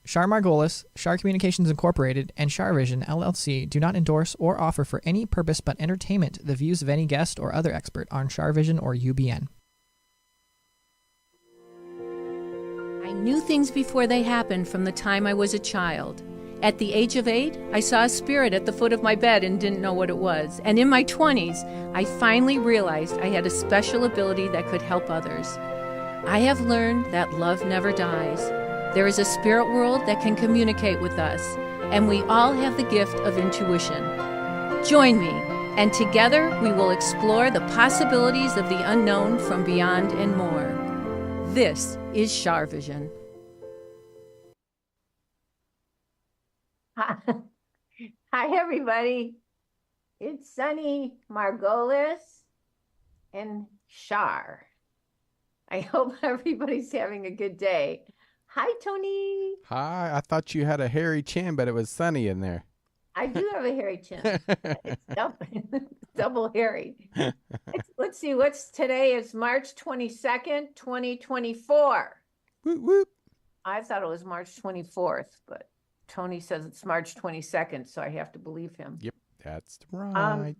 Char Margolis, Char Communications Incorporated, and CharVision LLC do not endorse or offer for any purpose but entertainment the views of any guest or other expert on CharVision or UBN. I knew things before they happened from the time I was a child. At the age of 8, I saw a spirit at the foot of my bed and didn't know what it was. And in my 20s, I finally realized I had a special ability that could help others. I have learned that love never dies. There is a spirit world that can communicate with us, and we all have the gift of intuition. Join me, and together we will explore the possibilities of the unknown from beyond and more. This is CharVision. Hi, everybody. It's Char Margolis and Char. I hope everybody's having a good day. Hi, Tony. Hi, I thought you had a hairy chin, but it was sunny in there. I do have a hairy chin. It's double hairy. Let's see, what's today? Is March 22nd, 2024. Whoop, whoop. I thought it was March 24th, but Tony says it's March 22nd, so I have to believe him. Yep, that's right.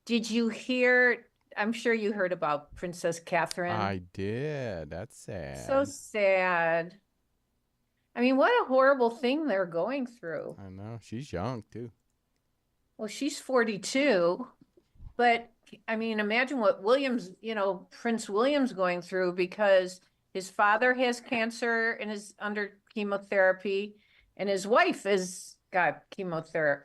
Did you hear? I'm sure you heard about Princess Catherine. I did. That's sad. So sad. I mean, what a horrible thing they're going through. I know. She's young, too. Well, she's 42, but I mean, imagine what Prince William's going through, because his father has cancer and is under chemotherapy, and his wife is got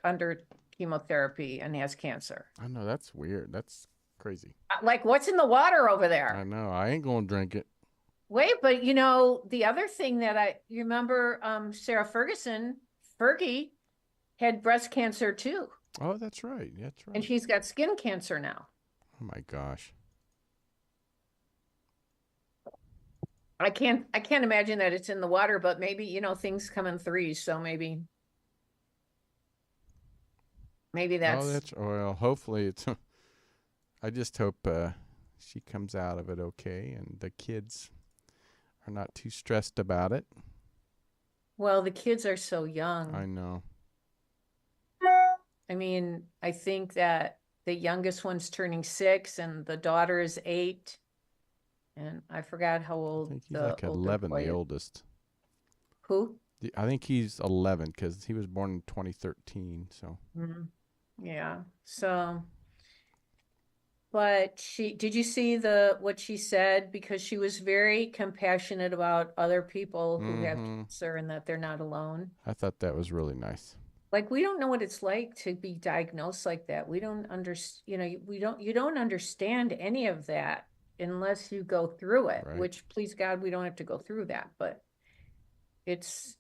under chemotherapy and has cancer. I know. That's weird. That's crazy. Like, what's in the water over there? I know. I ain't going to drink it. Wait, but the other thing that you remember, Sarah Fergie had breast cancer too. Oh, that's right. That's right. And she's got skin cancer now. Oh my gosh. I can't imagine that it's in the water, but maybe, things come in threes. So maybe that's. Well, hopefully it's, I just hope she comes out of it okay and the kids are not too stressed about it. Well, the kids are so young. I know. I mean, I think that the youngest one's turning 6 and the daughter is 8. And I forgot how old. I think he's like 11, the oldest. Who? I think he's 11 because he was born in 2013. So. Mm-hmm. Yeah. So. But did you see what she said? Because she was very compassionate about other people who have cancer and that they're not alone. I thought that was really nice. Like, we don't know what it's like to be diagnosed like that. We don't understand, you don't understand any of that unless you go through it, right. Which, please God, we don't have to go through that. But it's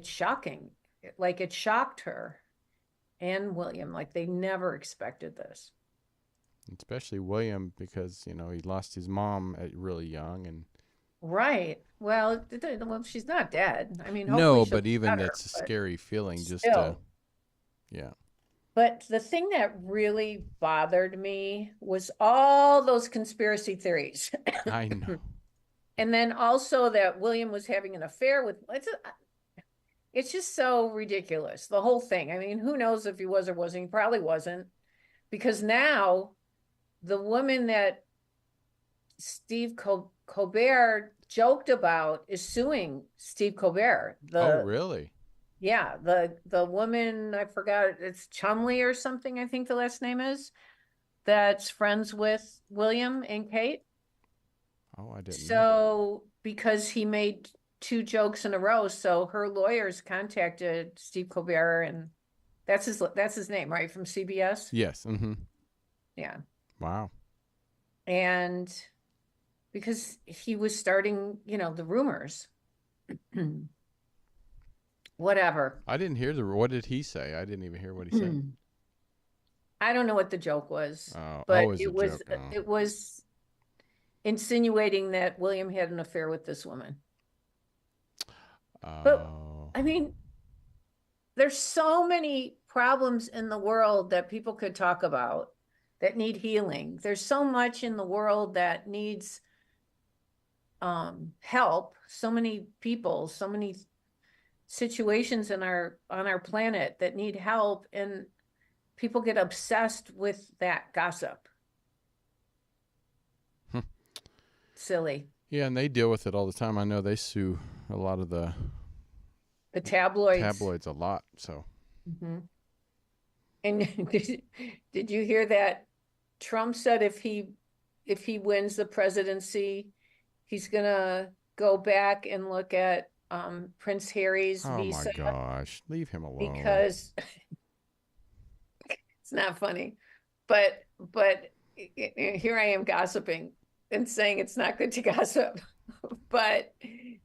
shocking. Like, it shocked her and William, like they never expected this. Especially William, because, he lost his mom at really young. And right. Well, she's not dead. I mean, no, but even that's a scary feeling just still. Yeah. But the thing that really bothered me was all those conspiracy theories. I know. And then also that William was having an affair with, it's just so ridiculous, the whole thing. I mean, who knows if he was or wasn't? He probably wasn't. Because now the woman that Steve Colbert joked about is suing Steve Colbert. Oh, really? Yeah, the woman, I forgot, it's Chumley or something, I think the last name is, that's friends with William and Kate. Oh, I didn't know. So, because he made 2 jokes in a row, so her lawyers contacted Steve Colbert, and that's his name, right, from CBS? Yes. Mm-hmm. Yeah. Wow. And because he was starting, the rumors. Whatever. I didn't hear what did he say? I didn't even hear what he said. I don't know what the joke was, but it was insinuating that William had an affair with this woman. But I mean, there's so many problems in the world that people could talk about that need healing. There's so much in the world that needs help, so many people, so many situations in our on our planet that need help, and people get obsessed with that gossip. Hmm. Silly. Yeah, and they deal with it all the time. I know they sue a lot of the The tabloids. tabloids a lot. So Hmm. And did you hear that Trump said if he wins the presidency, he's gonna go back and look at Prince Harry's oh my visa gosh, leave him alone. because it's not funny. But here I am gossiping and saying it's not good to gossip. But He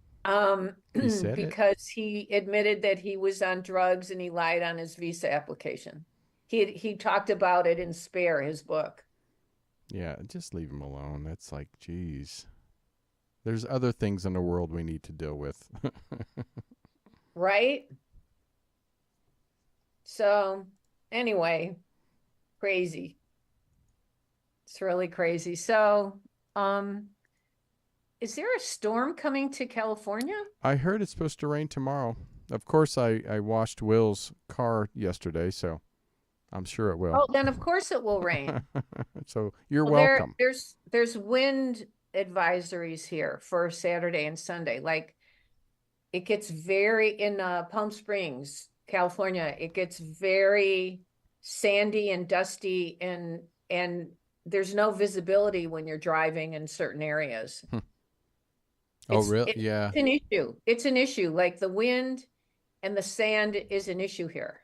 said it. because he admitted that he was on drugs and he lied on his visa application. He talked about it in Spare, his book. Yeah, just leave him alone. That's like, geez. There's other things in the world we need to deal with. Right? So anyway, crazy. It's really crazy. So, is there a storm coming to California? I heard it's supposed to rain tomorrow. Of course, I washed Will's car yesterday, so I'm sure it will. Oh, then of course it will rain. So you're Well, welcome. there's wind advisories here for Saturday and Sunday. Like it gets very in Palm Springs, California. It gets very sandy and dusty, and there's no visibility when you're driving in certain areas. Oh, It's really? it's Yeah. an issue. It's an issue. Like the wind and the sand is an issue here.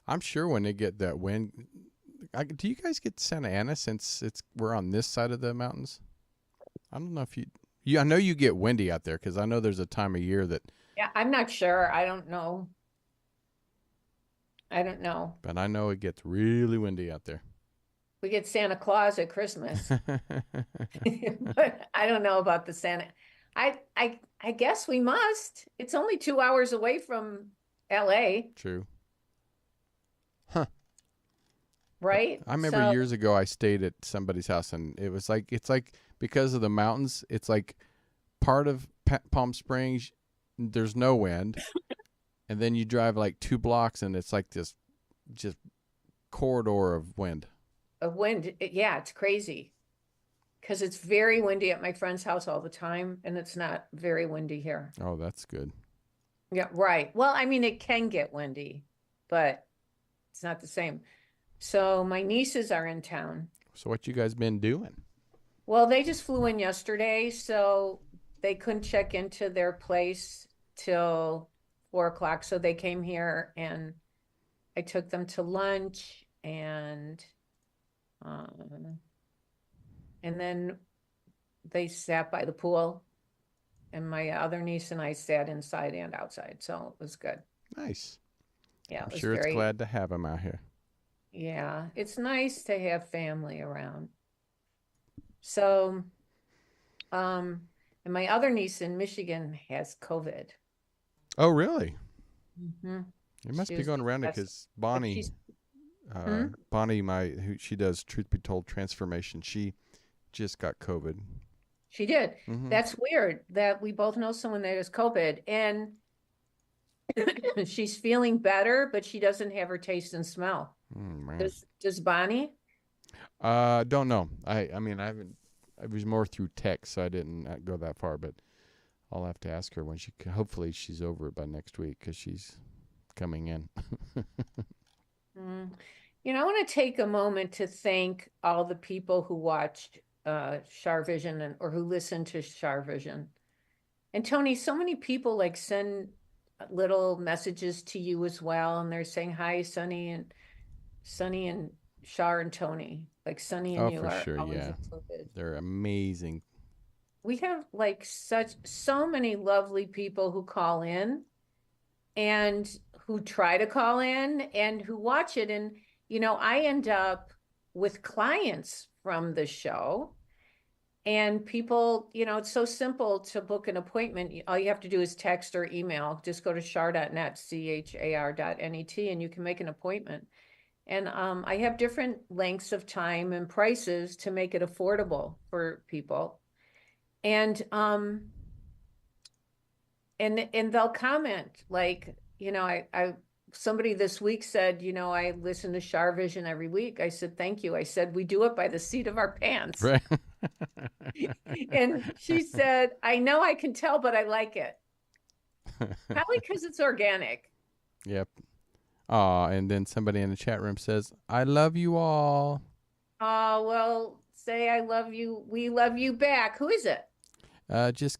I'm sure when they get that wind. Do you guys get Santa Ana since we're on this side of the mountains? I don't know if you. I know you get windy out there because I know there's a time of year that. Yeah, I'm not sure. I don't know. I don't know. But I know it gets really windy out there. We get Santa Claus at Christmas. But I don't know about the Santa. I guess we must. It's only 2 hours away from LA, True. right? I remember So years ago I stayed at somebody's house and it was like it's like because of the mountains, it's like part of Palm Springs there's no wind, and then you drive like 2 blocks and it's like this just corridor of wind. a wind, yeah, it's crazy because it's very windy at my friend's house all the time, and it's not very windy here. Oh, that's good. Yeah, right. Well, I mean, it can get windy, but it's not the same. So my nieces are in town. So what you guys been doing? Well, they just flew in yesterday, so they couldn't check into their place till 4 o'clock. So they came here and I took them to lunch um, and then they sat by the pool, and my other niece and I sat inside and outside. So it was good. Nice. Yeah, I'm it was sure it's very, glad to have them out here. yeah, it's nice to have family around. So, and my other niece in Michigan has COVID. Oh, really? Hmm. It must She be was going around it tested, because but Bonnie, she's, hmm? Bonnie, who she does Truth Be Told transformation. She just got COVID. She did. Mm-hmm. That's weird that we both know someone that has COVID, and she's feeling better, but she doesn't have her taste and smell. Man. Does Bonnie? Don't know. I mean, I haven't. I was more through text, so I didn't go that far. But I'll have to ask her when she. Hopefully, she's over it by next week because she's coming in. Mm. You know, I want to take a moment to thank all the people who watched CharVision or who listened to CharVision. And Tony, so many people like send little messages to you as well, and they're saying hi, Sunny and Char and Tony. Like Sunny and Oh, you for are sure, always yeah. included. They're amazing. We have like so many lovely people who call in and who try to call in and who watch it. And, you know, I end up with clients from the show, and people, you know, it's so simple to book an appointment. All you have to do is text or email. Just go to char.net, char.net, and you can make an appointment. And I have different lengths of time and prices to make it affordable for people. And and they'll comment like, I somebody this week said, I listen to CharVision every week. I said, thank you. I said, we do it by the seat of our pants. Right. And she said, I know, I can tell, but I like it. Probably because it's organic. Yep. And then somebody in the chat room says, I love you all. Oh, well, say I love you. We love you back. Who is it? It just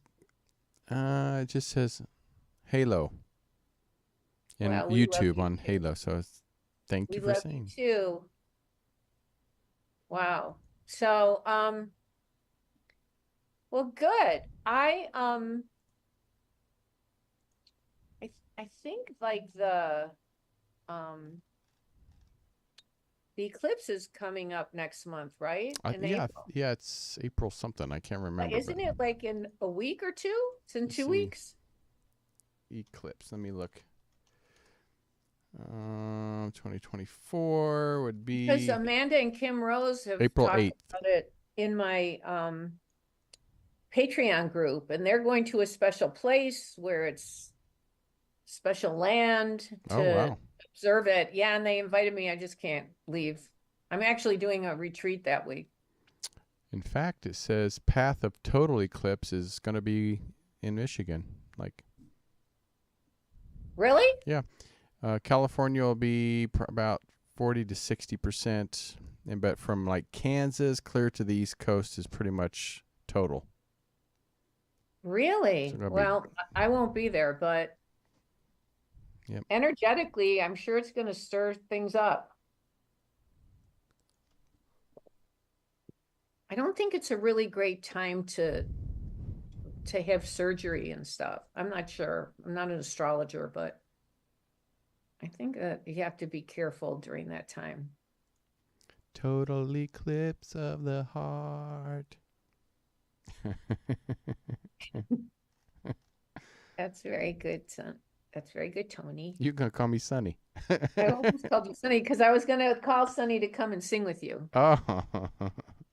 says Halo in Well, we love YouTube you on too. Halo. So thank We you for love saying. you too. Wow. So, well, good. I think like the eclipse is coming up next month, right? In Yeah, April. yeah, it's April something. I can't remember. Isn't it like in a week or two? It's in Let's 2 see. weeks. Eclipse. Let me look. 2024 would Because be Amanda and Kim Rose have April talked 8th. about it in my Patreon group, and they're going to a special place where it's special land Oh, to wow. observe it. Yeah, and they invited me. I just can't leave. I'm actually doing a retreat that week. In fact, it says path of total eclipse is going to be in Michigan. Like, Really? yeah. California will be about 40 to 60%. But from like Kansas clear to the East Coast is pretty much total. Really? So Well, I won't be there, but Yep. energetically, I'm sure it's going to stir things up. I don't think it's a really great time to have surgery and stuff. I'm not sure. I'm not an astrologer, but I think you have to be careful during that time. Total eclipse of the heart. That's very good, son. That's very good, Tony. You're going to call me Sonny. I almost called you Sonny because I was going to call Sonny to come and sing with you, Oh,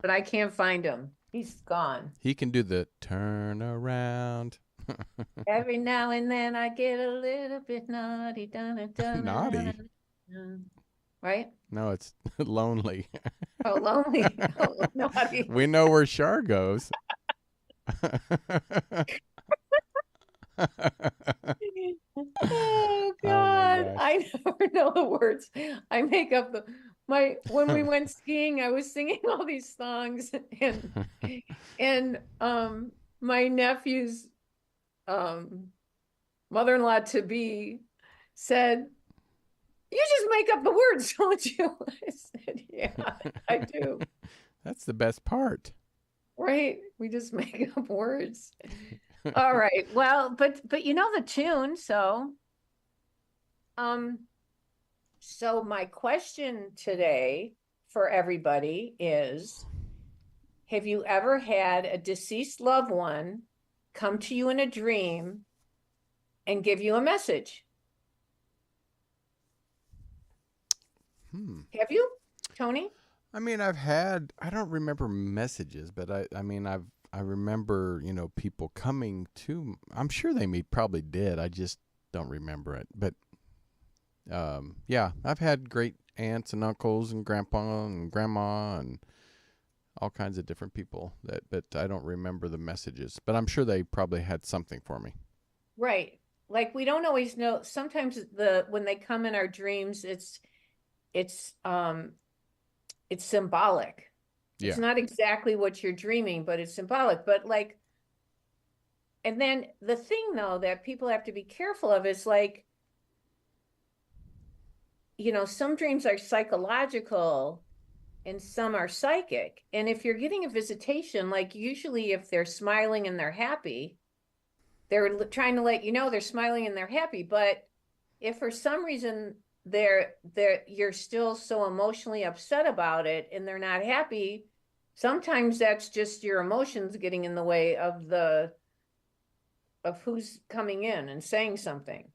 but I can't find him. He's gone. he can do the turn around. Every now and then I get a little bit naughty. Naughty? Right? No, it's lonely. Oh, lonely. Oh, naughty. We know where Char goes. Oh my God, gosh. I never know the words. I make up when we went skiing, I was singing all these songs and my nephew's mother-in-law to be said, "You just make up the words, don't you?" I said, "Yeah, I do." That's the best part. Right? We just make up words. All right. Well, but you know the tune, so so my question today for everybody is, have you ever had a deceased loved one come to you in a dream and give you a message? Have you, Tony? I mean, I don't remember messages, but I remember, people coming to, I'm sure they probably did. I just don't remember it. But, yeah, I've had great aunts and uncles and grandpa and grandma and all kinds of different people but I don't remember the messages, but I'm sure they probably had something for me. Right. Like we don't always know. Sometimes when they come in our dreams, it's symbolic. Yeah. It's not exactly what you're dreaming, but it's symbolic. But like, and then the thing though that people have to be careful of is like, some dreams are psychological and some are psychic. And if you're getting a visitation, like usually if they're smiling and they're happy, they're trying to let you know they're smiling and they're happy. But if for some reason you're still so emotionally upset about it and they're not happy, sometimes that's just your emotions getting in the way of who's coming in and saying something.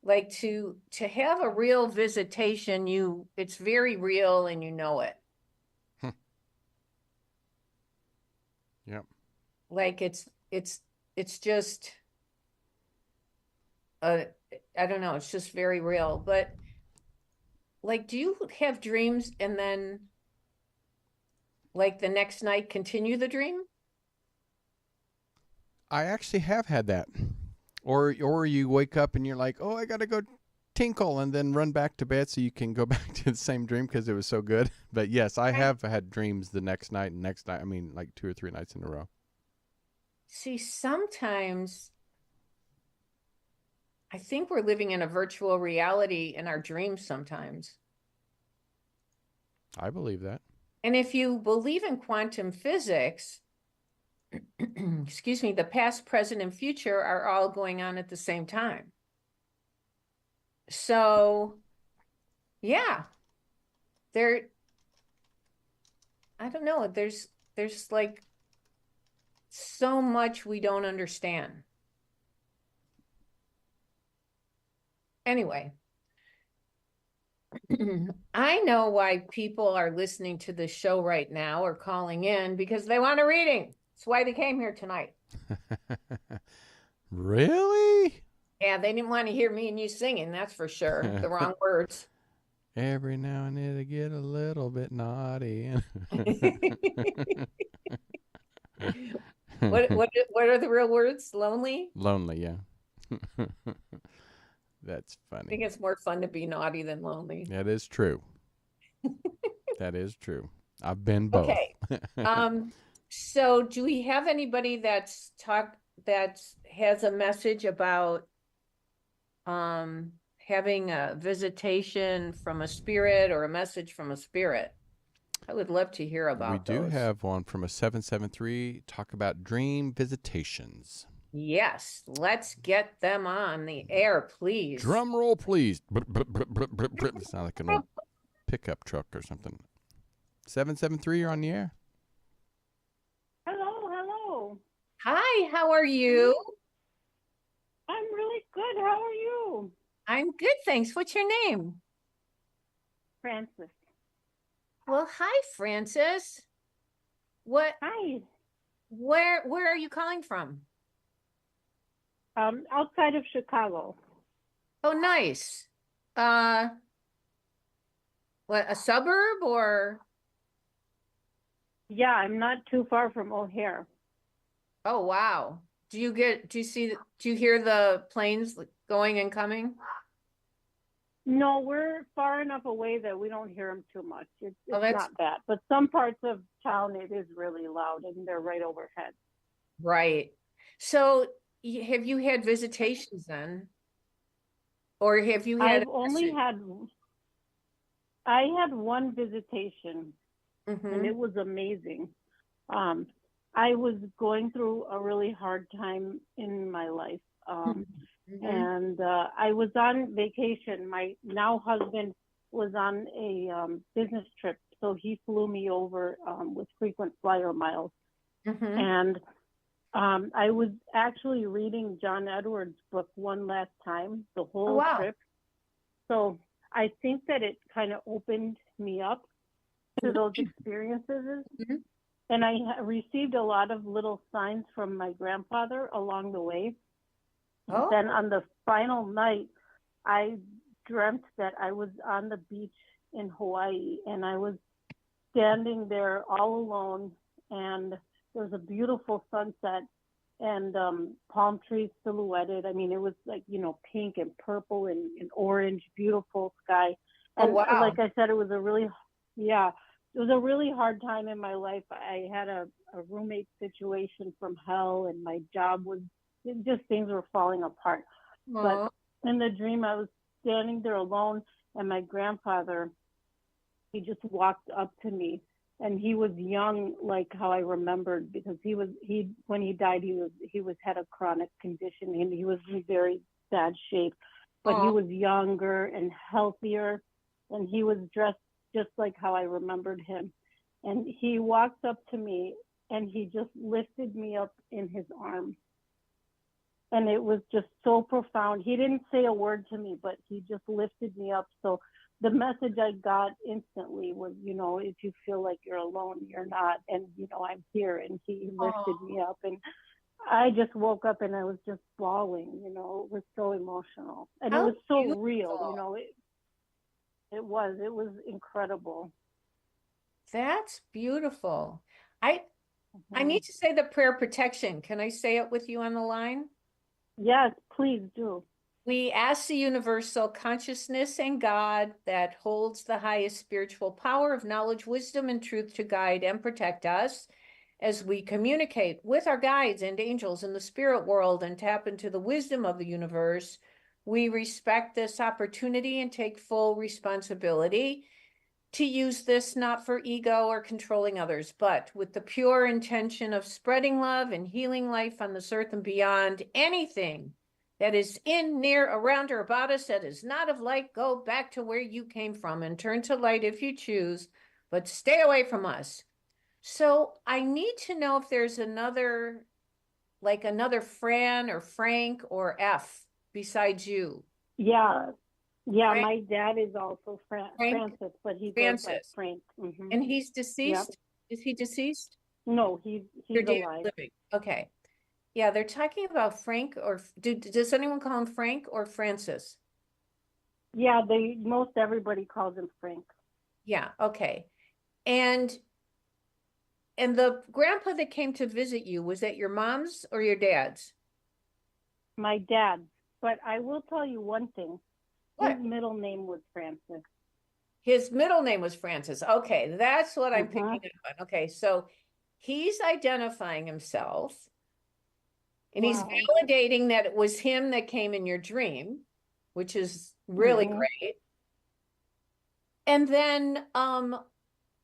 Like to have a real visitation, it's very real and you know it. Yep. like it's just I don't know, it's just very real. But like, do you have dreams and then like the next night continue the dream? I actually have had that. Or you wake up and you're like, oh, I gotta go tinkle, and then run back to bed so you can go back to the same dream because it was so good. But yes, I have had dreams the next night and next night. I mean, like 2 or 3 nights in a row. See, sometimes I think we're living in a virtual reality in our dreams sometimes. I believe that. And if you believe in quantum physics, excuse me, the past, present, and future are all going on at the same time. So, yeah, there, I don't know, there's like so much we don't understand. Anyway, I know why people are listening to this show right now or calling in because they want a reading. That's why they came here tonight. Really? Yeah, they didn't want to hear me and you singing, that's for sure. The wrong words. Every now and then I get a little bit naughty. What are the real words? Lonely? Lonely, yeah. That's I funny. think it's more fun to be naughty than lonely. That is true. That is true. I've been both. Okay. So do we have anybody that has a message about having a visitation from a spirit or a message from a spirit? I would love to hear about We do those. have one from a 773 talk about dream visitations. Yes, let's get them on the air, please. Drum roll, please. It sounds like an old pickup truck or something. 773, you're on the air. Hello. Hi, how are you? I'm really good. How are you? I'm good, thanks. What's your name? Francis. Well, hi, Francis. Hi. Where are you calling from? Outside of Chicago. Oh, nice. What, a suburb or? Yeah, I'm not too far from O'Hare. Oh, wow. Do you hear the planes going and coming? No, we're far enough away that we don't hear them too much. It's that's- not bad. But some parts of town, it is really loud, and they're right overhead. Right. So have you had visitations then? Or have you had? I had one visitation, Mhm. and it was amazing. I was going through a really hard time in my life. Mhm. And I was on vacation. My now husband was on a business trip, so he flew me over with frequent flyer miles. Mhm. And I was actually reading John Edwards' book one last time, the whole wow. trip. So I think that it kind of opened me up to those experiences. Mhm. And I received a lot of little signs from my grandfather along the way. Oh. Then on the final night, I dreamt that I was on the beach in Hawaii, and I was standing there all alone, and there was a beautiful sunset and palm trees silhouetted. I mean, it was like, pink and purple and orange, beautiful sky. And wow. like I said, it was a really hard time in my life. I had a roommate situation from hell, and my job was things were falling apart. Aww. But in the dream, I was standing there alone, and my grandfather, he just walked up to me, and he was young, like how I remembered, because when he died, he had a chronic condition, and he was in very bad shape, but he was younger and healthier, and he was dressed just like how I remembered him. And he walked up to me, and he just lifted me up in his arms. And it was just so profound. He didn't say a word to me, but he just lifted me up. So the message I got instantly was, if you feel like you're alone, you're not, and I'm here. And he lifted me up, and I just woke up and I was just bawling. It was so emotional, and it How was so beautiful. real. It was incredible. That's beautiful. I Mhm. need to say the prayer protection. Can I say it with you on the line? Yes, please do. We ask the universal consciousness and God that holds the highest spiritual power of knowledge, wisdom, and truth to guide and protect us as we communicate with our guides and angels in the spirit world and tap into the wisdom of the universe. We respect this opportunity and take full responsibility to use this not for ego or controlling others, but with the pure intention of spreading love and healing life on this earth and beyond. Anything that is in, near, around, or about us that is not of light, go back to where you came from and turn to light if you choose, but stay away from us. So I need to know if there's another, like another Fran or Frank or F besides you. Yeah, Frank, my dad is also Frank, Francis, but he goes by Francis. Frank. Hmm. And he's Yep. deceased? Is he deceased? No, Your he's dad alive. living. Okay. Yeah, they're talking about Frank or does anyone call him Frank or Francis? Yeah, most everybody calls him Frank. Yeah, okay. And the grandpa that came to visit you, was that your mom's or your dad's? My dad. But I will tell you one thing. What? His middle name was Francis. His middle name was Francis. Okay, that's what I'm picking up on. Okay, so he's identifying himself and he's Wow. validating that it was him that came in your dream, which is really Hmm. great. And then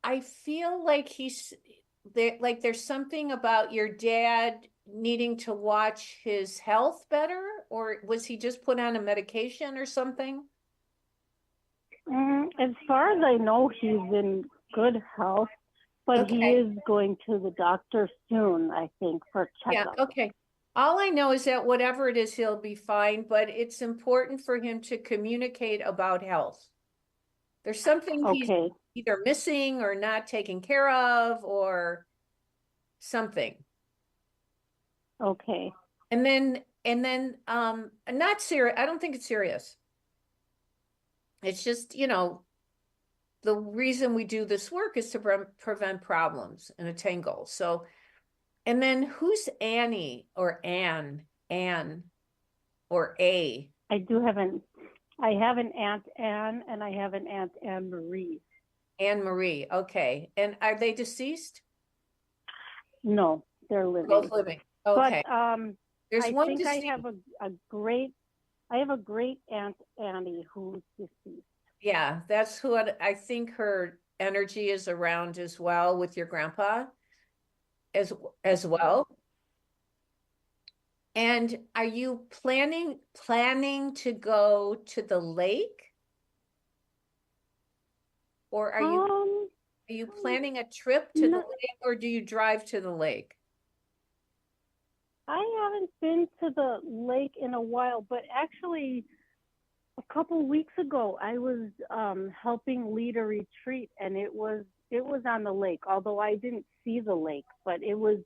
I feel like he's there, like there's something about your dad needing to watch his health better, or was he just put on a medication or something? As far as I know, he's in good health, but he Okay. is going to the doctor soon, I think, for Yeah, checkup. okay. All I know is that whatever it is, he'll be fine, but it's important for him to communicate about health. There's something he's Okay. either missing or not taken care of or something. Okay. And then not serious. I don't think it's serious. It's just, the reason we do this work is to prevent problems and attain goals. So, and then who's Annie or Anne or A? I have an Aunt Anne and I have an Aunt Anne Marie. Anne Marie. Okay. And are they deceased? No, they're living. Both living. Okay. But There's I one think I deceased. have a great Aunt Annie who's deceased. Yeah, that's who I think her energy is around as well with your grandpa as well. And are you planning to go to the lake? Or are you planning a trip to the lake, or do you drive to the lake? I haven't been to the lake in a while, but actually a couple weeks ago I was helping lead a retreat, and it was on the lake, although I didn't see the lake, but it was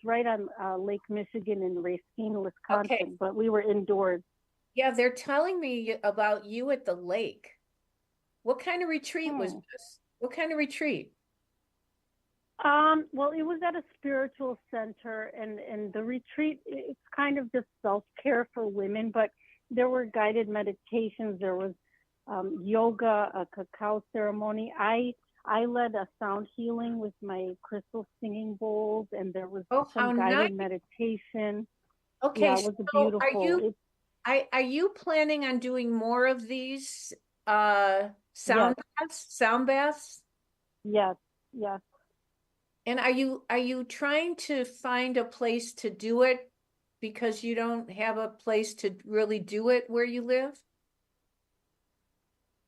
right on Lake Michigan in Racine, Wisconsin, Okay. but we were indoors. Yeah, they're telling me about you at the lake. What kind of retreat was this? What kind of retreat? Well, it was at a spiritual center, and the retreat, it's kind of just self-care for women, but there were guided meditations, there was yoga, a cacao ceremony. I led a sound healing with my crystal singing bowls, and there was some guided Okay, meditation. Yeah, it was so beautiful. are you planning on doing more of these Yes. sound baths? Yes. And are you trying to find a place to do it because you don't have a place to really do it where you live?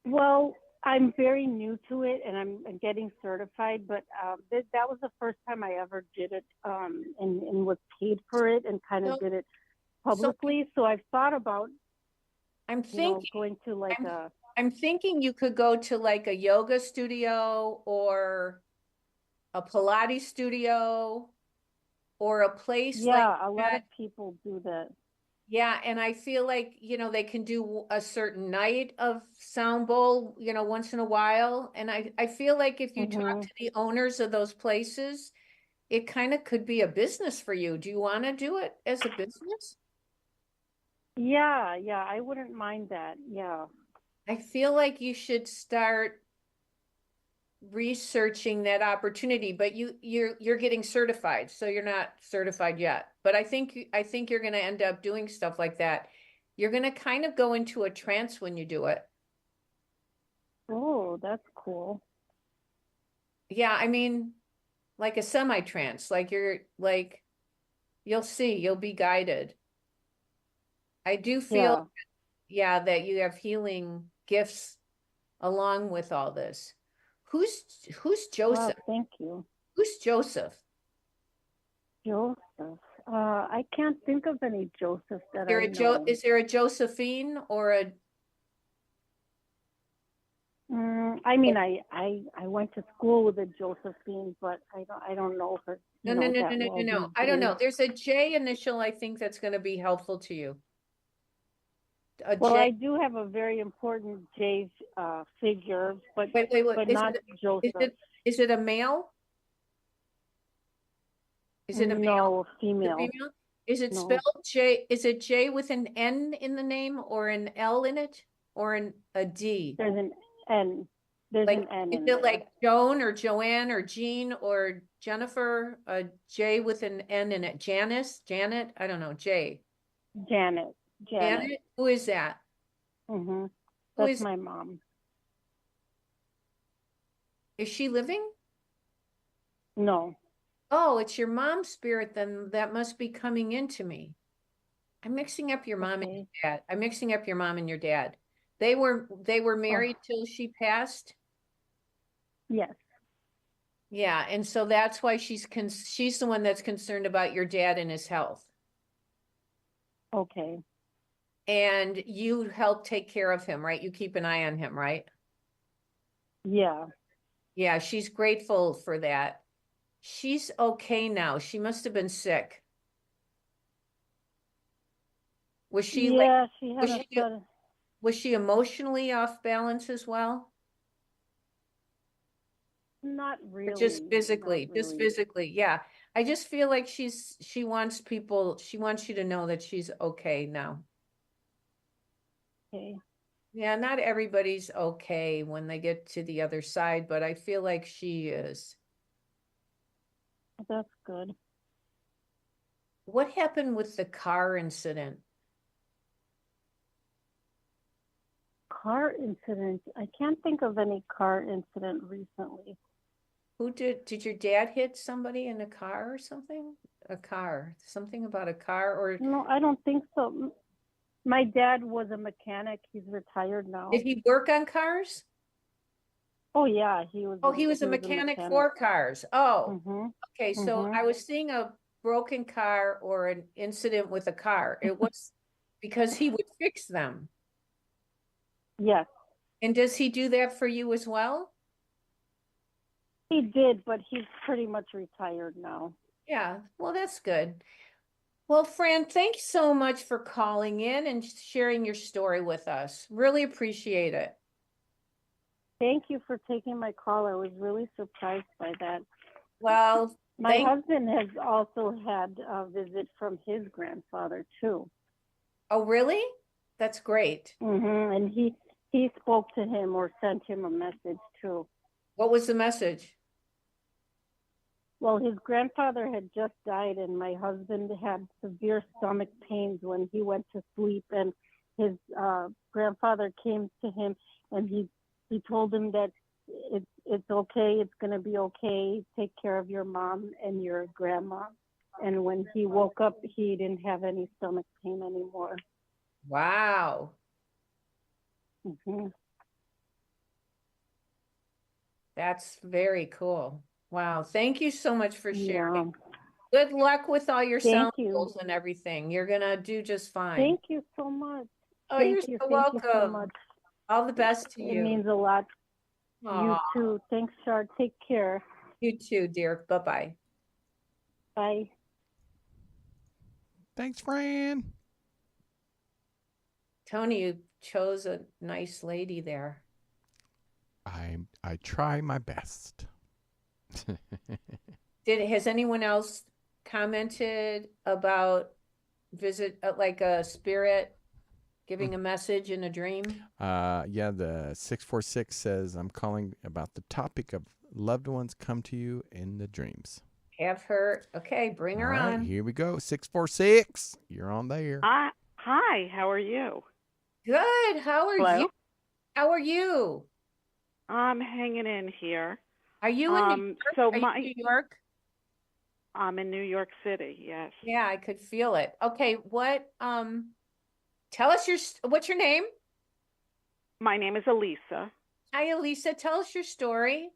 Well, I'm very new to it, and I'm getting certified, but that was the first time I ever did it, and was paid for it, and kind of did it publicly. So I've thought about, I'm thinking going to like I'm thinking you could go to like a yoga studio or a Pilates studio or a place like Yeah, a lot that. of people do that. Yeah, and I feel like, they can do a certain night of sound bowl, once in a while. And I feel like if you talk Hmm. to the owners of those places, it kind of could be a business for you. Do you want to do it as a business? Yeah, yeah, I wouldn't mind that. Yeah. I feel like you should start researching that opportunity, but you're getting certified, so you're not certified yet. But I think you're going to end up doing stuff like that. You're going to kind of go into a trance when you do it. Oh, that's cool. Yeah, I mean, like a semi-trance, like you'll see, you'll be guided. I do feel, Yeah. yeah, that you have healing gifts along with all this. Who's Wow, Joseph? thank you. Who's Joseph? Joseph. I can't think of any Joseph that There I a Jo know. is there a Josephine or a I mean, I went to school with a Josephine, but I don't know her, no no no no that no no well no. these I don't days. know. There's a J initial I think that's going to be helpful to you. A Well, J. I do have a very important J figure, but Wait. but Is not is Joseph. it is it a male? Is it a male? No, The female. female? Is it No, spelled J? Is it J with an N in the name or an L in it or a D? there's an N. There's Like, an N is in it there. like Joan or Joanne or Jean or Jennifer? A J with an N in it. Janice? Janet? I don't know. J. Janet. Janet. Janet? Who is that? Mhm. Who That's is my mom. is she living? No. Oh, it's your mom's spirit, then that must be coming into me. I'm mixing up your mom and your Okay. dad. I'm mixing up your mom and your dad. They were Oh, married till she passed. yes. Yeah, and so that's why she's the one that's concerned about your dad and his health. Okay. And you help take care of him, right? You keep an eye on him, right? Yeah. Yeah, she's grateful for that. She's okay now. She must have been sick. Was she like Yeah, she had was a she sudden. was she emotionally off balance as well? Not Or just really. Not physically? Just really. physically. Yeah. I just feel like she wants you to know that she's okay now. Okay. Yeah, not everybody's okay when they get to the other side, but I feel like she is. That's good. What happened with the car incident? Car incident. I can't think of any car incident recently. Who did your dad hit somebody in a car or something? A car, something about a car, or No, I don't think so. My dad was a mechanic. He's retired did now. he work on cars? Oh yeah, he was Oh, a he was a he was a mechanic mechanic. for cars. Oh, Mhm. okay. So Mhm. I was seeing a broken car or an incident with a car. It was because he would fix them. Yes, And does he do that for you as well? he did, but he's pretty much retired now. Yeah, well, that's good. Well, Fran, thanks so much for calling in and sharing your story with us. Really appreciate it. Thank you for taking my call. I was really surprised by that. Well, My thank, husband has also had a visit from his grandfather too. oh, really? That's great. And he spoke to him or sent him a message too. What was the message? Well, his grandfather had just died, and my husband had severe stomach pains when he went to sleep. And his grandfather came to him, and he told him that it's okay, it's gonna be okay. Take care of your mom and your grandma. And when he woke up, he didn't have any stomach pain anymore. Wow. Hmm. That's very cool. Wow. Thank you so much for Yeah. sharing. Good luck with all your Thank sound you. goals and everything. You're gonna do just fine. Thank you so much. Oh, you're Thank you. so Thank you so welcome. much. All the best to It you. means a lot. You Aw, too. Thanks, Char. Take care. you too, dear. Bye-bye. Bye. Thanks, Fran. Tony, you chose a nice lady there. I try my best. Has anyone else commented about like a spirit giving a message in a dream? Yeah, the 646 says I'm calling about the topic of loved ones come to you in the dreams. Have her. Okay, bring her All right, on. here we go. 646. You're on there. Hi, how are you? Good. How are Hello? you? How are you? I'm hanging in here. Are you in New York? So Are you in New York? I'm in New York City, yes. Yeah, I could feel it. Okay, tell us what's your name? My name is Elisa. Hi, Elisa. Tell us your story.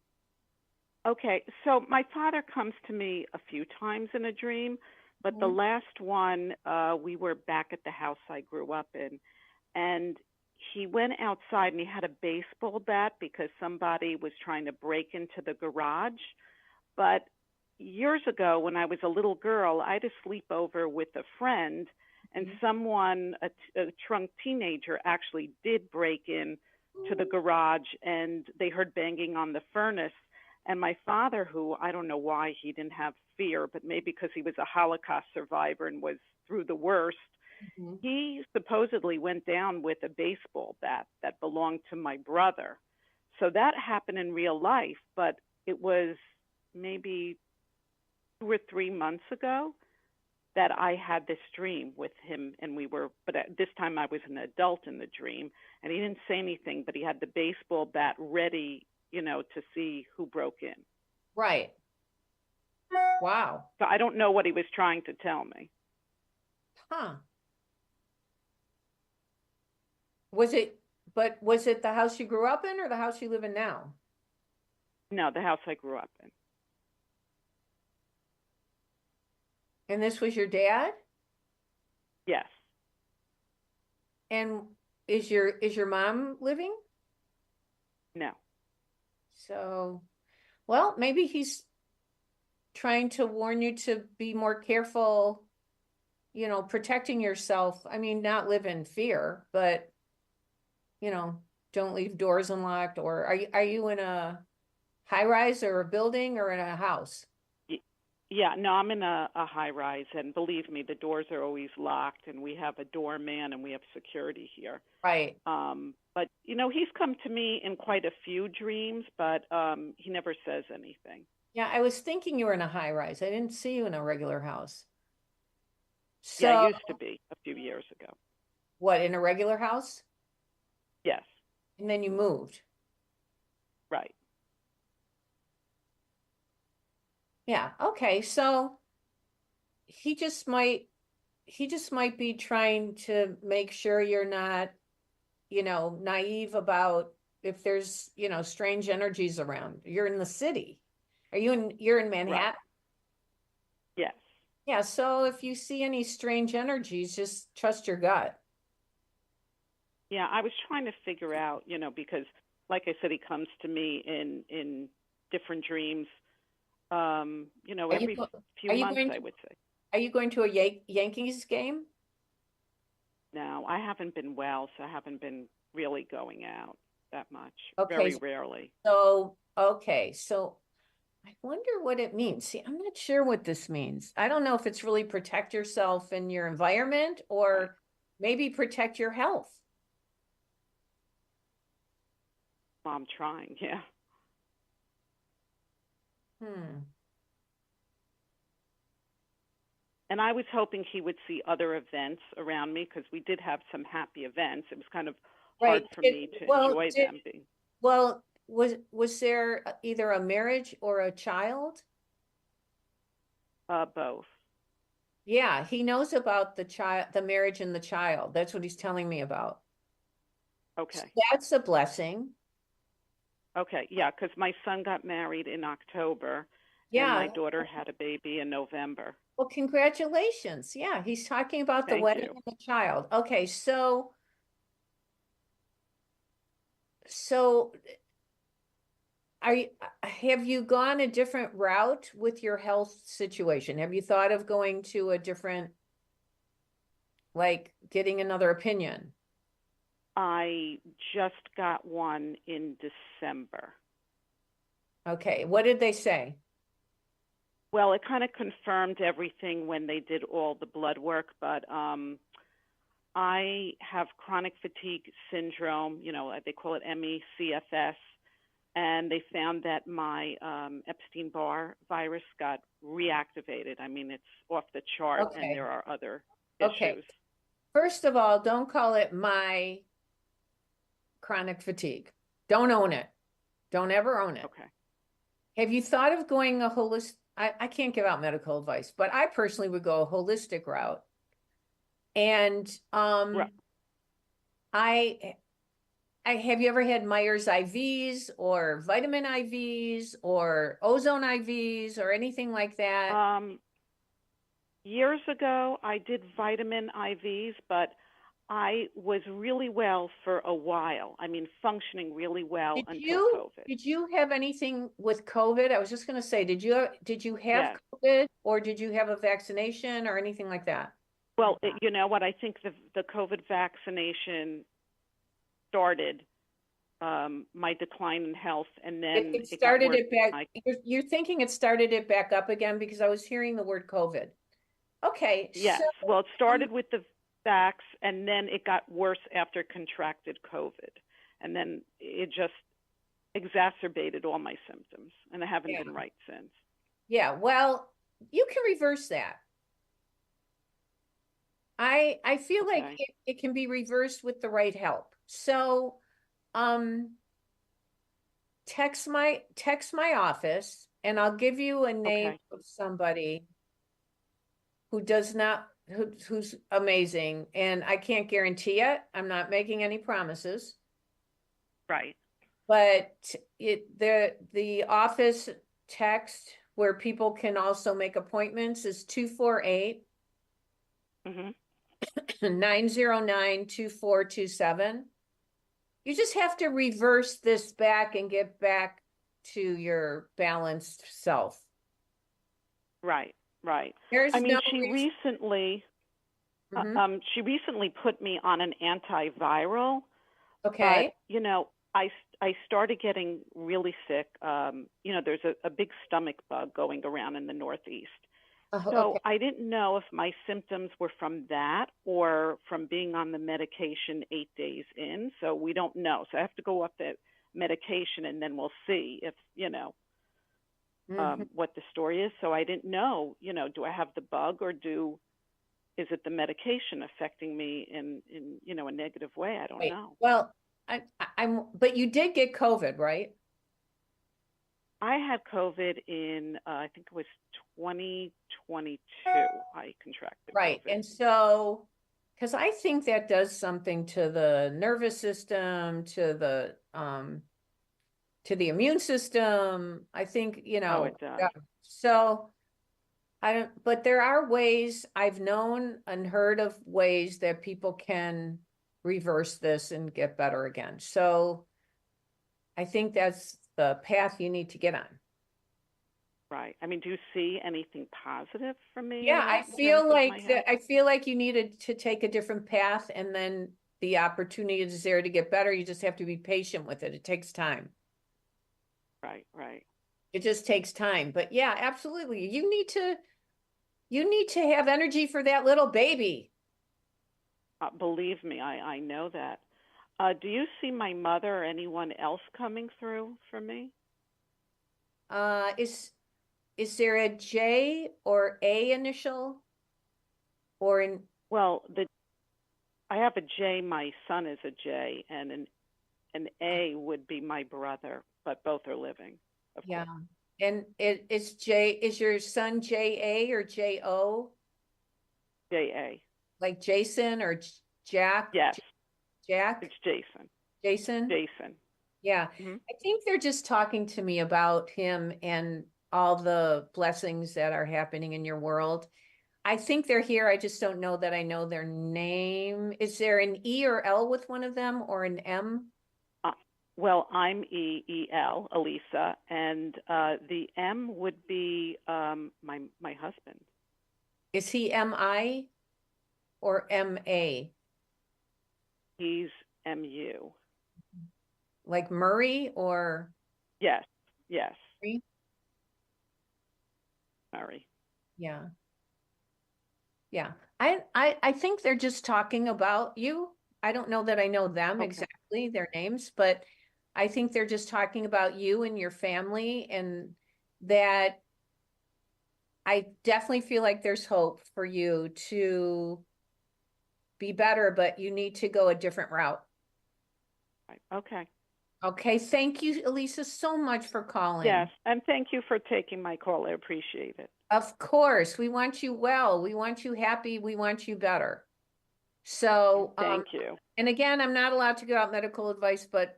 Okay, so my father comes to me a few times in a dream, but the last one, we were back at the house I grew up in, and he went outside and he had a baseball bat because somebody was trying to break into the garage. But years ago, when I was a little girl, I had a sleepover with a friend, and someone, a drunk teenager, actually did break in to the garage, and they heard banging on the furnace. And my father, who I don't know why he didn't have fear, but maybe because he was a Holocaust survivor and was through the worst, he supposedly went down with a baseball bat that belonged to my brother. So that happened in real life, but it was maybe 2 or 3 months ago that I had this dream with him, and but at this time I was an adult in the dream, and he didn't say anything, but he had the baseball bat ready, to see who broke in. Right. Wow. So I don't know what he was trying to tell me. Huh. Was it the house you grew up in or the house you live in now? No, the house I grew up in. And this was your dad? Yes. And is your mom living? No. So, well, maybe he's trying to warn you to be more careful, protecting yourself. I mean, not live in fear, but, don't leave doors unlocked. Or are you in a high rise or a building or in a house? Yeah, no, I'm in a high rise, and believe me, the doors are always locked, and we have a doorman and we have security here. Right. But he's come to me in quite a few dreams, but he never says anything. Yeah, I was thinking you were in a high rise. I didn't see you in a regular house. So, yeah, I used to be a few years ago. What, in a regular house? Yes. And then you moved. Right. Yeah. Okay. So he just might be trying to make sure you're not, naive about if there's, strange energies around. You're in the city. You're in Manhattan? Right. Yes. Yeah. So if you see any strange energies, just trust your gut. Yeah, I was trying to figure out, because like I said, he comes to me in different dreams. Every few months, I would say. Are you going to a Yankees game? No, I haven't been well, so I haven't been really going out that much. Okay. Very rarely. So I wonder what it means. See, I'm not sure what this means. I don't know if it's really protect yourself in your environment or maybe protect your health. Well, I'm trying, yeah. And I was hoping he would see other events around me because we did have some happy events. It was kind of hard for me to enjoy them. Well, was there either a marriage or a child? Both. Yeah, he knows about the marriage and the child. That's what he's telling me about. Okay. So that's a blessing. Okay, yeah, because my son got married in October, and my daughter had a baby in November. Well, congratulations. Yeah, he's talking about the wedding and the child. Okay, so So have you gone a different route with your health situation? Have you thought of going to a different, like getting another opinion? I just got one in December. Okay, what did they say? Well, it kind of confirmed everything when they did all the blood work, but I have chronic fatigue syndrome, they call it ME/CFS, and they found that my Epstein-Barr virus got reactivated. I mean, it's off the chart, and Okay. there are other Okay. issues. First of all, don't call it my chronic fatigue. Don't own it. Don't ever own it. Okay. Have you thought of going a holistic? I can't give out medical advice, but I personally would go a holistic route. And Right. I have you ever had Myers IVs or vitamin IVs or ozone IVs or anything like that? Years ago, I did vitamin IVs, but I was really well for a while. I mean, functioning really well until COVID. Did you have anything with COVID? I was just going to say, did you have Yes. COVID, or did you have a vaccination or anything like that? Well, you know what? I think the COVID vaccination started my decline in health, and then It started it it back. You're thinking it started it back up again, because I was hearing the word COVID. Okay. Yes. So, Well, it started with the vax, and then it got worse after contracted COVID, and then it just exacerbated all my symptoms, and I haven't been right since. yeah, well, you can reverse that. I feel like Okay. it can be reversed with the right help. So, text my office, and I'll give you a name Okay. of somebody who does not who's amazing, and I can't guarantee it. I'm not making any promises, Right. but the office text where people can also make appointments is 248 Mhm. 909-2427. You just have to reverse this back and get back to your balanced self. Right. Right. There's I mean, no she reason. recently she recently put me on an antiviral, Okay. but I started getting really sick. There's a big stomach bug going around in the Northeast. So Okay. I didn't know if my symptoms were from that or from being on the medication 8 days in. So we don't know. So I have to go off that medication, and then we'll see if, what the story is. So I didn't know, do I have the bug, or is it the medication affecting me in a negative way? I don't Wait. know. Well, but you did get COVID, right? I had COVID in, I think it was 2022. I contracted Right. COVID. And so, because I think that does something to the nervous system, to the immune system. I think, Oh, it does. So I don't, but there are ways. I've known and heard of ways that people can reverse this and get better again. So I think that's the path you need to get on. Right. I mean, do you see anything positive for me? Yeah, I in feel terms of my like health? I feel like you needed to take a different path, and then the opportunity is there to get better. You just have to be patient with it. It takes time. Right, right. It just takes time. But yeah, absolutely. You need to have energy for that little baby. Believe me, I know that. Do you see my mother or anyone else coming through for me? Is there a J or A initial? Or in Well, I have a J. My son is a J, and an A would be my brother, but both are living. Of yeah. course. And is your son J-A or J-O? J-A. Like Jason or Jack? Yes. Jack? It's Jason. Jason? Jason. Yeah. Mm-hmm. I think they're just talking to me about him and all the blessings that are happening in your world. I think they're here. I just don't know that I know their name. Is there an E or L with one of them, or an M? Well, I'm EEL, Elisa, and the M would be my husband. Is he MI or MA? He's MU. Like Murray or Yes, yes, Murray? Murray. Yeah. Yeah. I think they're just talking about you. I don't know that I know them Okay. exactly, their names, but I think they're just talking about you and your family, and that I definitely feel like there's hope for you to be better, but you need to go a different route. Right. Okay. Okay. Thank you, Elisa, so much for calling. Yes, and thank you for taking my call. I appreciate it. Of course, we want you well. We want you happy. We want you better. So, Thank you. and again, I'm not allowed to give out medical advice, but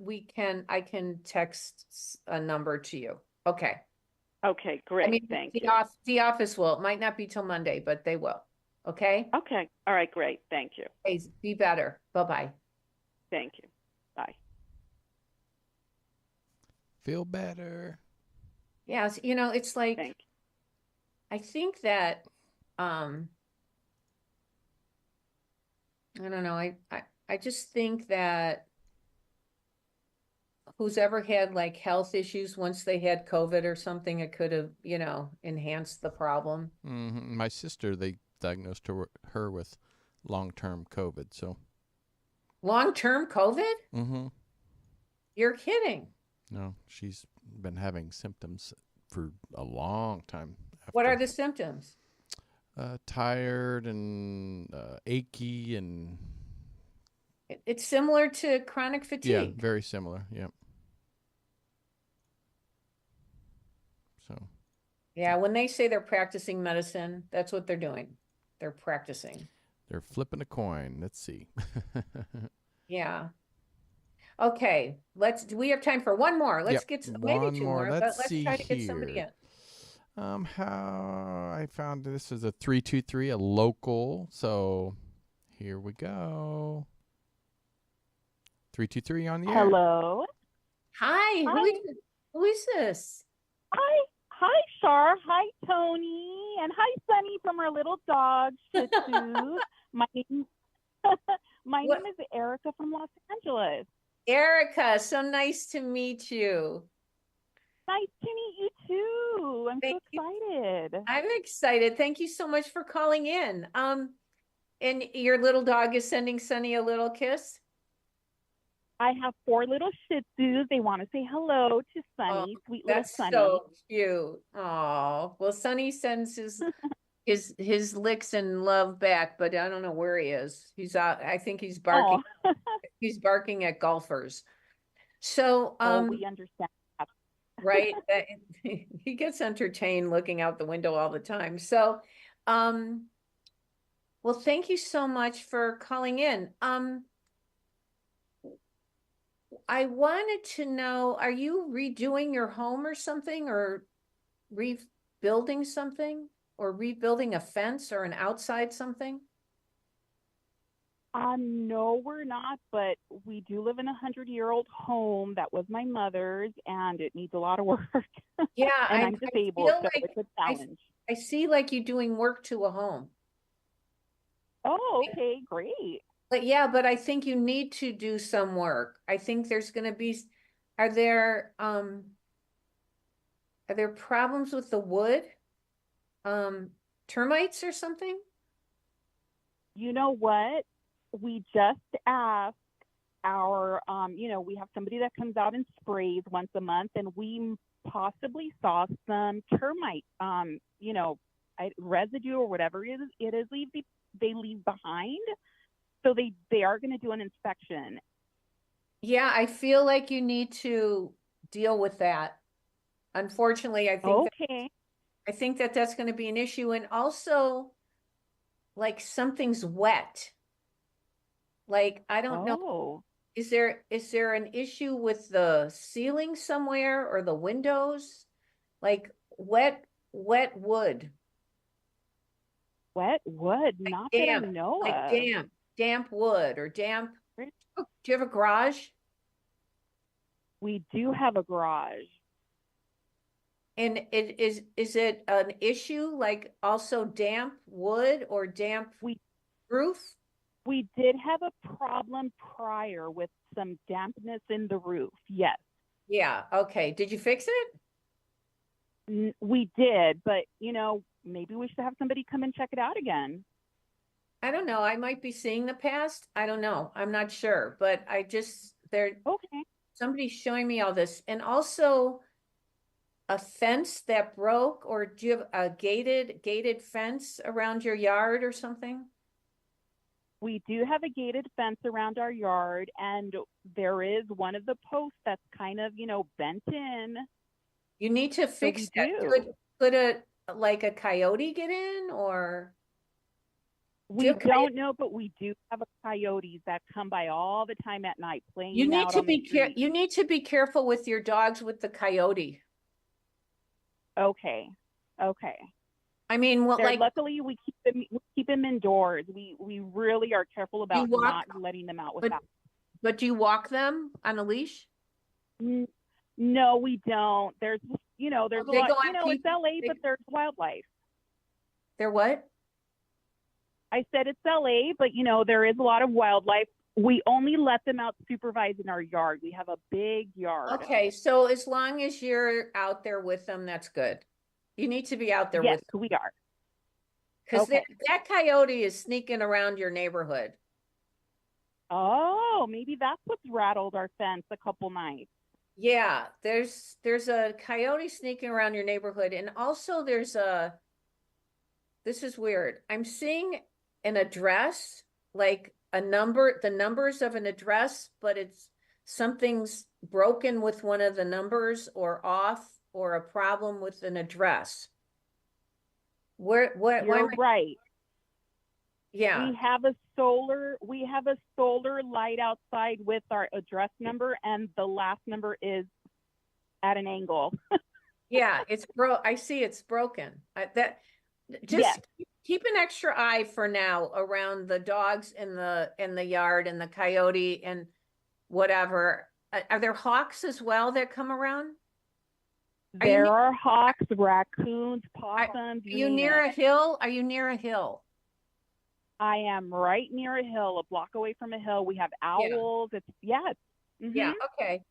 I can text a number to you. Okay. Okay, great. I mean, Thank the you. the office will. It might not be till Monday, but they will. Okay. Okay. All right, great. Thank you. Hey, be better. Bye-bye. Thank you. Bye. Feel better. Yes, it's like, Thank you. I think that, I don't know. I just think that who's ever had like health issues once they had COVID or something, it could have, enhanced the problem. My sister, they diagnosed her with long-term COVID. So. Long-term COVID? Mm-hmm. You're kidding. No, she's been having symptoms for a long time. What are the symptoms? Tired and achy and. It's similar to chronic fatigue. Yeah, very similar. Yep. So. Yeah, when they say they're practicing medicine, that's what they're doing. They're practicing. They're flipping a coin. Let's see. Yeah. Okay. Do we have time for one more? Let's Yep, get maybe two more, but let's see try to get somebody here. in. How I found this is a 323, a local. So here we go. 323 on the air. Hello. Hi. Hi. Who is this? Hi, Char. Hi, Tony. And hi, Sunny from our little dog, Shih Tzu. My name is Erica from Los Angeles. Erica, so nice to meet you. Nice to meet you too. I'm so excited. I'm excited. Thank you so much for calling in. And your little dog is sending Sunny a little kiss? I have 4 little Shih Tzus. They want to say hello to Sunny, sweet little Sunny. That's so cute. Oh, well, Sunny sends his licks and love back, but I don't know where he is. He's out. I think he's barking. He's barking at golfers. So, we understand that. Right? He gets entertained looking out the window all the time. So, well, thank you so much for calling in. I wanted to know, are you redoing your home or something, or rebuilding something, or rebuilding a fence or an outside something? No, we're not, but we do live in a 100-year-old home that was my mother's, and it needs a lot of work. Yeah, and I'm disabled, so like it's a challenge. I see like you doing work to a home. Oh, okay, great. But yeah, but I think you need to do some work. I think there's going to be, are there problems with the wood? Termites or something? You know what? We just asked our, we have somebody that comes out and sprays once a month, and we possibly saw some termite, residue or whatever it is they leave behind. So they are going to do an inspection. Yeah, I feel like you need to deal with that. Unfortunately, I think that's going to be an issue. And also, like, something's wet. Like, I don't know. Is there an issue with the ceiling somewhere or the windows? Like wet wood. Wet wood, like not damp, that I know like of. Damp wood or damp. Do you have a garage? We do have a garage. And is it an issue, like also damp wood or damp We roof? we did have a problem prior with some dampness in the roof. Yes. Yeah, okay. Did you fix it? We did, but maybe we should have somebody come and check it out again. I don't know. I might be seeing the past. I don't know. I'm not sure, but Okay. somebody's showing me all this. And also a fence that broke, or do you have a gated fence around your yard or something? We do have a gated fence around our yard, and there is one of the posts that's kind of, bent in. You need to fix we that. do. Could a coyote get in, or We don't know, but we do have coyotes that come by all the time at night playing you need out to on the be street. you need to be careful with your dogs with the coyote. Okay. I mean, well, like, luckily we keep them indoors. We really are careful about not letting them out without. But do you walk them on a leash? No, we don't. There's there's a lot, it's LA, but there's wildlife. They're what? I said it's LA, but there is a lot of wildlife. We only let them out supervised in our yard. We have a big yard. Okay, so as long as you're out there with them, that's good. You need to be out there with them. Yes, we are. Because that coyote is sneaking around your neighborhood. Oh, maybe that's what's rattled our fence a couple nights. Yeah, there's a coyote sneaking around your neighborhood, and also this is weird. I'm seeing an address, like the numbers of an address, but something's broken with one of the numbers, or off, or a problem with an address. You're right. Yeah. We have a solar light outside with our address number, and the last number is at an angle. Yeah, I see it's broken. Keep an extra eye for now around the dogs in the yard, and the coyote and whatever. Are there hawks as well that come around? There are hawks, raccoons, possums. Are you near a hill? Are you near a hill? I am right near a hill, a block away from a hill. We have owls. Yeah. Yeah, okay.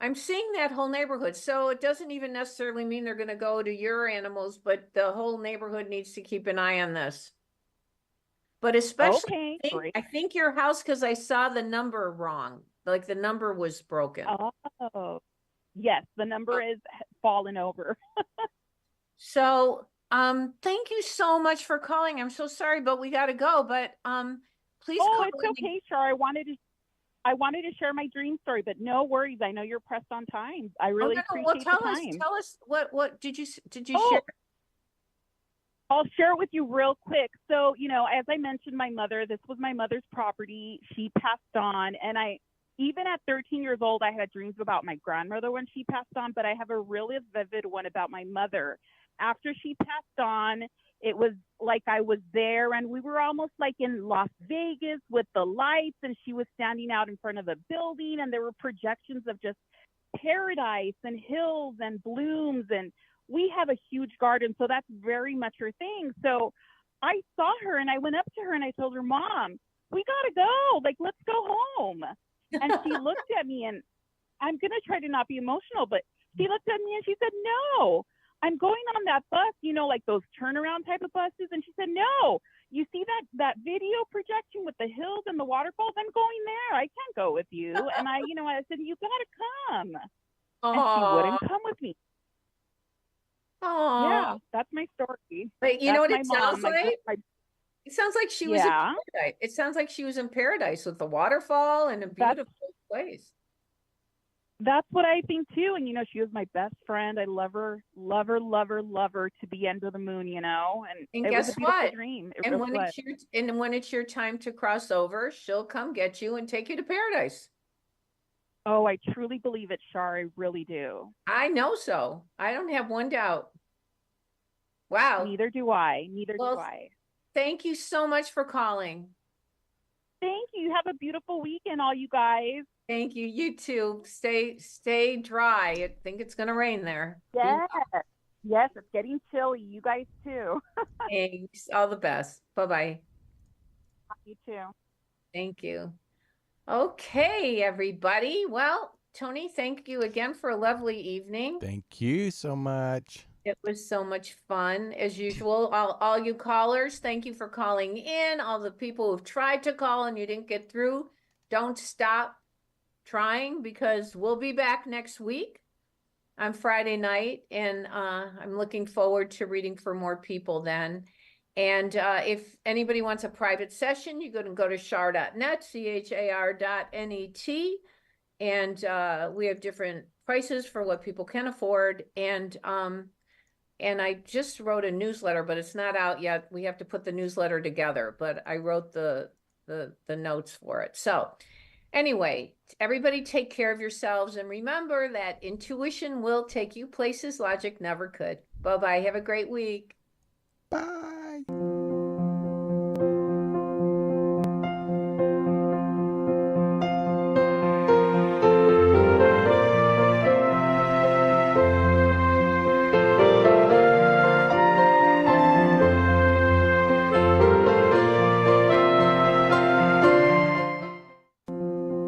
I'm seeing that whole neighborhood. So it doesn't even necessarily mean they're going to go to your animals, but the whole neighborhood needs to keep an eye on this. But especially, I think your house, because I saw the number wrong. Like the number was broken. Oh, yes. The number is fallen over. So, thank you so much for calling. I'm so sorry, but we got to go. But please call. Oh, it's okay, Char. I wanted to share my dream story, but no worries. I know you're pressed on time. I really appreciate the time. Tell us what did you share? I'll share it with you real quick. So, as I mentioned, this was my mother's property. She passed on, and even at 13 years old, I had dreams about my grandmother when she passed on, but I have a really vivid one about my mother. After she passed on, it was like I was there, and we were almost like in Las Vegas with the lights, and she was standing out in front of a building, and there were projections of just paradise and hills and blooms, and we have a huge garden, so that's very much her thing. So I saw her, and I went up to her, and I told her, Mom, we got to go. Like, let's go home. And she looked at me, and I'm going to try to not be emotional, but she looked at me, and she said, no, I'm going on that bus, like those turnaround type of buses. And she said, no, you see that video projection with the hills and the waterfalls? I'm going there. I can't go with you. And I said, you got to come. And she wouldn't come with me. Oh, yeah, that's my story. But you know what it sounds like? It sounds like she was in paradise. It sounds like she was in paradise with the waterfall and a beautiful place. That's what I think too. And she was my best friend. I love her to the end of the moon. And guess was a beautiful what? Dream. When it's your time to cross over, she'll come get you and take you to paradise. Oh, I truly believe it, Char. I really do. I know so. I don't have one doubt. Wow. Neither do I. Thank you so much for calling. Thank you. Have a beautiful weekend, all you guys. Thank you. You too. Stay dry. I think it's gonna rain there. Yes. Yes, it's getting chilly. You guys too. Thanks. All the best. Bye-bye. You too. Thank you. Okay, everybody. Well, Tony, thank you again for a lovely evening. Thank you so much. It was so much fun, as usual. All you callers, thank you for calling in. All the people who've tried to call and you didn't get through, don't stop trying, because we'll be back next week on Friday night, and I'm looking forward to reading for more people then. And if anybody wants a private session, you go to char.net, char.net, and we have different prices for what people can afford. And I just wrote a newsletter, but it's not out yet. We have to put the newsletter together, but I wrote the notes for it. So anyway, everybody take care of yourselves, and remember that intuition will take you places logic never could. Bye-bye. Have a great week. Bye.